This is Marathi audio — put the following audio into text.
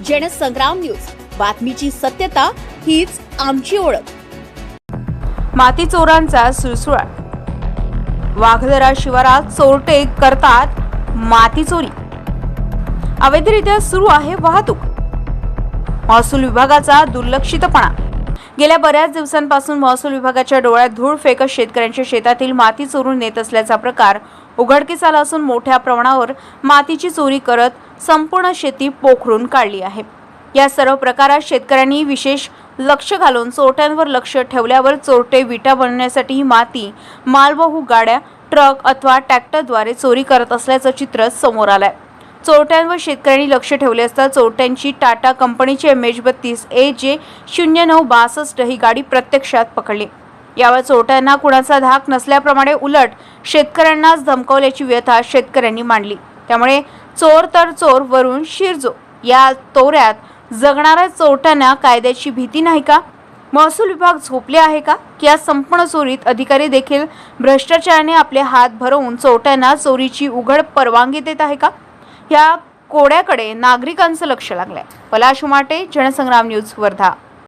जनसंग्राम न्यूज, बातमीची सत्यता हीच आमची ओळख। माती चोरांचा सुळसुळाट। वाघदरा शिवारात चोरटे करतात माती चोरी। अवैधरित्या सुरू आहे वाहतूक। महसूल विभागाचा दुर्लक्षितपणा। गेल्या बऱ्याच दिवसांपासून महसूल विभागाच्या डोळ्यात धूळ फेकत शेतकऱ्यांच्या शेतातील माती चोरून नेत असल्याचा प्रकार उघडकीस आला असून मोठ्या प्रमाणावर मातीची चोरी करत संपूर्ण शेती पोखरून काढली आहे। या सर्व प्रकारात शेतकऱ्यांनी विशेष लक्ष घालून चोरट्यांवर लक्ष ठेवल्यावर चोरटे विटा बनवण्यासाठी ही माती मालवाहू गाड्या, ट्रक अथवा ट्रॅक्टरद्वारे चोरी करत असल्याचं चित्र समोर आलंय। चोरट्यांवर शेतकऱ्यांनी लक्ष ठेवले असता चोरट्यांची टाटा कंपनीची MH32 AJ0962 ही गाडी प्रत्यक्षात पकडली। यावर चोरट्यांना कुणाचा धाक नसल्याप्रमाणे उलट शेतकऱ्यांनाच धमकावल्याची व्यथा शेतकऱ्यांनी मांडली। त्यामुळे चोर तर चोर वरून शिरजो या तोऱ्यात जगणाऱ्या चोरट्यांना कायद्याची भीती नाही का? महसूल विभाग झोपले आहे का? की या संपूर्ण चोरीत अधिकारी देखील भ्रष्टाचाराने आपले हात भरवून चोरट्यांना चोरीची उघड परवानगी देत आहे का? या कोड्याकडे नागरिकांचं लक्ष लागलंय। पलाश उमाटे, जनसंग्राम न्यूज, वर्धा।